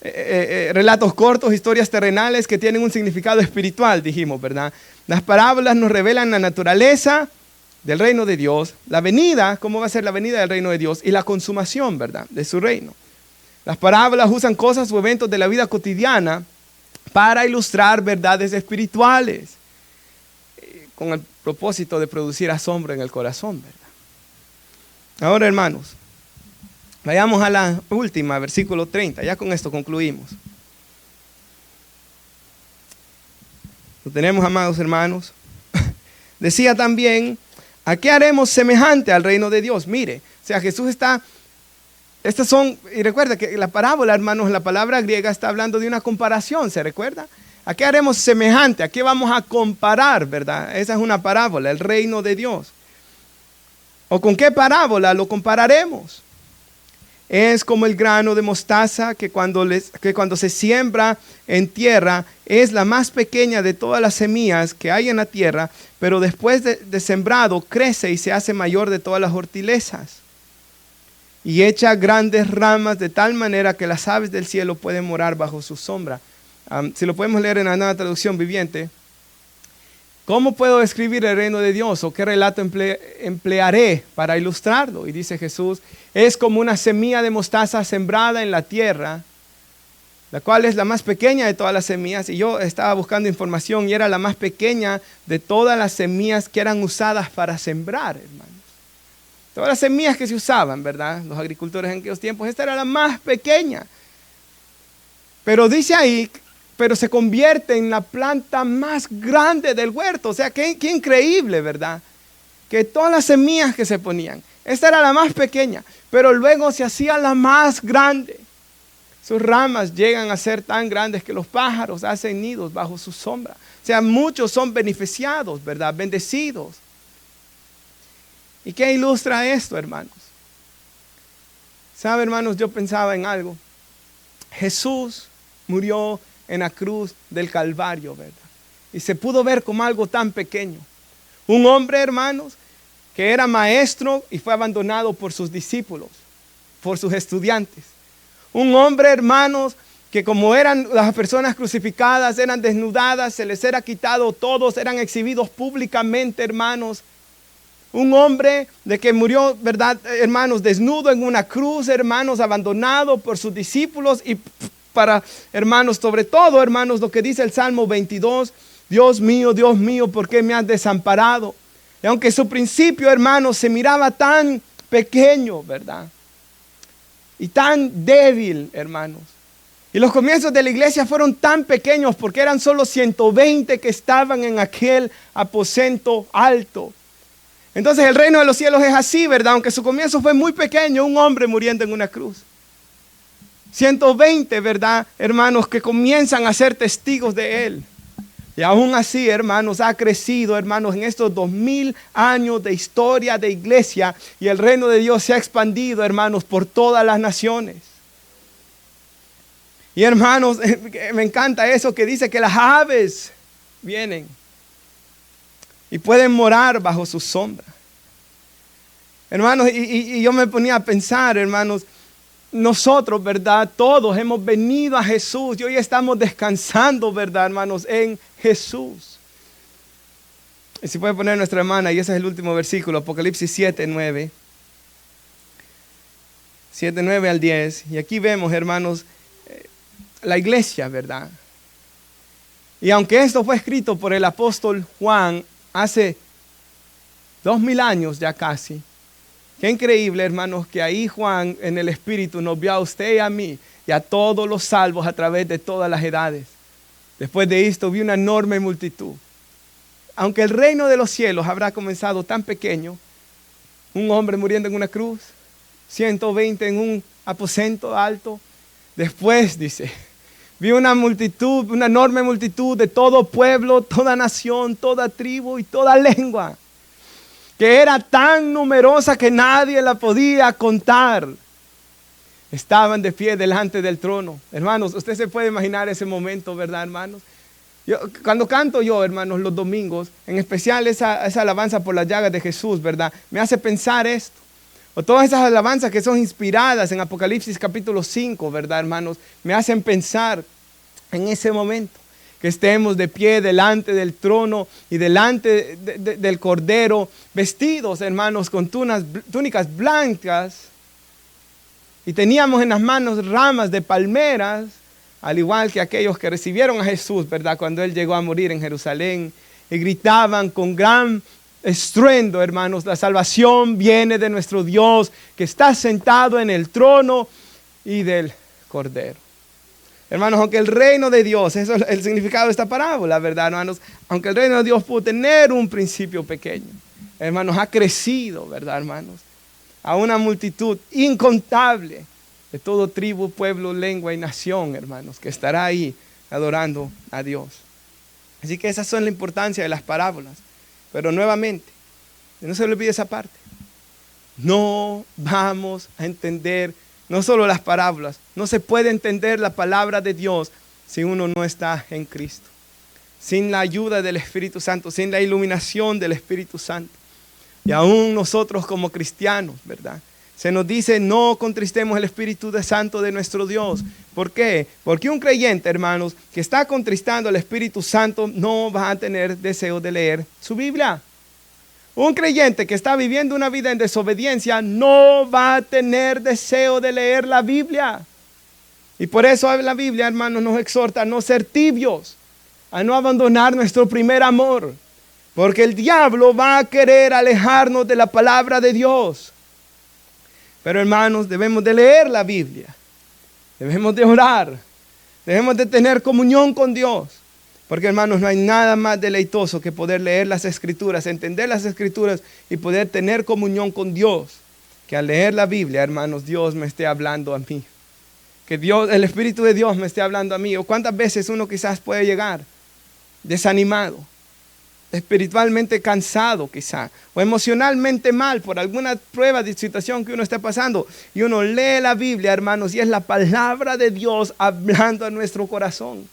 relatos cortos, historias terrenales que tienen un significado espiritual, dijimos, ¿verdad? Las parábolas nos revelan la naturaleza del reino de Dios, la venida, cómo va a ser la venida del reino de Dios y la consumación, ¿verdad?, de su reino. Las parábolas usan cosas o eventos de la vida cotidiana para ilustrar verdades espirituales, con el propósito de producir asombro en el corazón, ¿verdad? Ahora, hermanos, vayamos a la última, versículo 30. Ya con esto concluimos. Lo tenemos, amados hermanos. Decía también, ¿a qué haremos semejante al reino de Dios? Mire, o sea, Jesús está, estas son, y recuerda que la parábola, hermanos, la palabra griega está hablando de una comparación, ¿se recuerda? ¿A qué haremos semejante? ¿A qué vamos a comparar, verdad? Esa es una parábola, el reino de Dios. ¿O con qué parábola lo compararemos? Es como el grano de mostaza que cuando se siembra en tierra es la más pequeña de todas las semillas que hay en la tierra, pero después de sembrado crece y se hace mayor de todas las hortalizas. Y echa grandes ramas de tal manera que las aves del cielo pueden morar bajo su sombra. Si lo podemos leer en la Nueva Traducción Viviente. ¿Cómo puedo describir el reino de Dios o qué relato emplearé para ilustrarlo? Y dice Jesús, es como una semilla de mostaza sembrada en la tierra, la cual es la más pequeña de todas las semillas. Y yo estaba buscando información y era la más pequeña de todas las semillas que eran usadas para sembrar, hermanos. Todas las semillas que se usaban, ¿verdad? Los agricultores en aquellos tiempos, esta era la más pequeña. Pero dice ahí, pero se convierte en la planta más grande del huerto. O sea, qué increíble, ¿verdad? Que todas las semillas que se ponían, esta era la más pequeña, pero luego se hacía la más grande. Sus ramas llegan a ser tan grandes que los pájaros hacen nidos bajo su sombra. O sea, muchos son beneficiados, ¿verdad? Bendecidos. ¿Y qué ilustra esto, hermanos? ¿Sabe, hermanos? Yo pensaba en algo. Jesús murió en la cruz del Calvario, ¿verdad? Y se pudo ver como algo tan pequeño. Un hombre, hermanos, que era maestro y fue abandonado por sus discípulos, por sus estudiantes. Un hombre, hermanos, que como eran las personas crucificadas, eran desnudadas, se les era quitado todos, eran exhibidos públicamente, hermanos. Un hombre de que murió, ¿verdad, hermanos? Desnudo en una cruz, hermanos, abandonado por sus discípulos y para, hermanos, sobre todo, hermanos, lo que dice el Salmo 22, Dios mío, ¿por qué me has desamparado? Y aunque su principio, hermanos, se miraba tan pequeño, ¿verdad? Y tan débil, hermanos. Y los comienzos de la iglesia fueron tan pequeños porque eran solo 120 que estaban en aquel aposento alto. Entonces el reino de los cielos es así, ¿verdad? Aunque su comienzo fue muy pequeño, un hombre muriendo en una cruz. 120, ¿verdad, hermanos? Que comienzan a ser testigos de él. Y aún así, hermanos, ha crecido, hermanos, en estos 2000 años de historia de iglesia. Y el reino de Dios se ha expandido, hermanos, por todas las naciones. Y hermanos, me encanta eso que dice que las aves vienen y pueden morar bajo su sombra. Hermanos, y yo me ponía a pensar, hermanos, nosotros, ¿verdad? Todos hemos venido a Jesús y hoy estamos descansando, ¿verdad, hermanos? En Jesús. Y si puede poner nuestra hermana, y ese es el último versículo, Apocalipsis 7:9. 7:9 al 10. Y aquí vemos, hermanos, la iglesia, ¿verdad? Y aunque esto fue escrito por el apóstol Juan hace 2000 años ya casi, qué increíble, hermanos, que ahí Juan en el Espíritu nos vio a usted y a mí y a todos los salvos a través de todas las edades. Después de esto vi una enorme multitud. Aunque el reino de los cielos habrá comenzado tan pequeño, un hombre muriendo en una cruz, 120 en un aposento alto, después dice, vi una multitud, una enorme multitud de todo pueblo, toda nación, toda tribu y toda lengua, que era tan numerosa que nadie la podía contar. Estaban de pie delante del trono. Hermanos, usted se puede imaginar ese momento, ¿verdad, hermanos? Cuando canto yo, hermanos, los domingos, en especial esa alabanza por las llagas de Jesús, ¿verdad? Me hace pensar esto. O todas esas alabanzas que son inspiradas en Apocalipsis capítulo 5, ¿verdad, hermanos? Me hacen pensar en ese momento. Que estemos de pie delante del trono y delante del Cordero, vestidos, hermanos, con túnicas blancas. Y teníamos en las manos ramas de palmeras, al igual que aquellos que recibieron a Jesús, ¿verdad? Cuando Él llegó a morir en Jerusalén. Y gritaban con gran estruendo, hermanos, la salvación viene de nuestro Dios, que está sentado en el trono y del Cordero. Hermanos, aunque el reino de Dios, eso es el significado de esta parábola, ¿verdad, hermanos? Aunque el reino de Dios pudo tener un principio pequeño, hermanos, ha crecido, ¿verdad, hermanos? A una multitud incontable de todo tribu, pueblo, lengua y nación, hermanos, que estará ahí adorando a Dios. Así que esas son la importancia de las parábolas. Pero nuevamente, no se le olvide esa parte. No vamos a entender no solo las parábolas, no se puede entender la palabra de Dios si uno no está en Cristo. Sin la ayuda del Espíritu Santo, sin la iluminación del Espíritu Santo. Y aún nosotros como cristianos, ¿verdad? Se nos dice no contristemos el Espíritu Santo de nuestro Dios. ¿Por qué? Porque un creyente, hermanos, que está contristando al Espíritu Santo no va a tener deseo de leer su Biblia. Un creyente que está viviendo una vida en desobediencia no va a tener deseo de leer la Biblia. Y por eso la Biblia, hermanos, nos exhorta a no ser tibios, a no abandonar nuestro primer amor. Porque el diablo va a querer alejarnos de la palabra de Dios. Pero hermanos, debemos de leer la Biblia. Debemos de orar. Debemos de tener comunión con Dios. Porque hermanos, no hay nada más deleitoso que poder leer las Escrituras, entender las Escrituras y poder tener comunión con Dios. Que al leer la Biblia, hermanos, Dios me esté hablando a mí. Que Dios, el Espíritu de Dios me esté hablando a mí. O cuántas veces uno quizás puede llegar desanimado, espiritualmente cansado quizá, o emocionalmente mal por alguna prueba de situación que uno esté pasando. Y uno lee la Biblia, hermanos, y es la palabra de Dios hablando a nuestro corazón.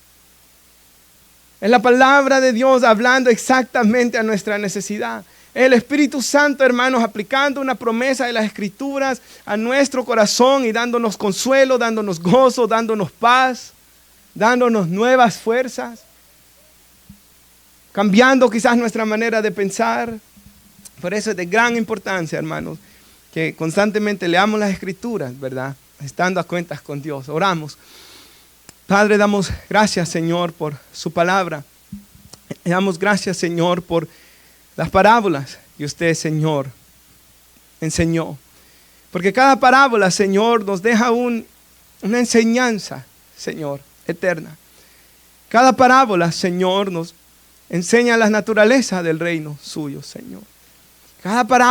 Es la palabra de Dios hablando exactamente a nuestra necesidad. El Espíritu Santo, hermanos, aplicando una promesa de las Escrituras a nuestro corazón y dándonos consuelo, dándonos gozo, dándonos paz, dándonos nuevas fuerzas. Cambiando quizás nuestra manera de pensar. Por eso es de gran importancia, hermanos, que constantemente leamos las Escrituras, ¿verdad? Estando a cuentas con Dios. Oramos. Padre, damos gracias, Señor, por su palabra. Damos gracias, Señor, por las parábolas que usted, Señor, enseñó. Porque cada parábola, Señor, nos deja una enseñanza, Señor, eterna. Cada parábola, Señor, nos enseña la naturaleza del reino suyo, Señor. Cada parábola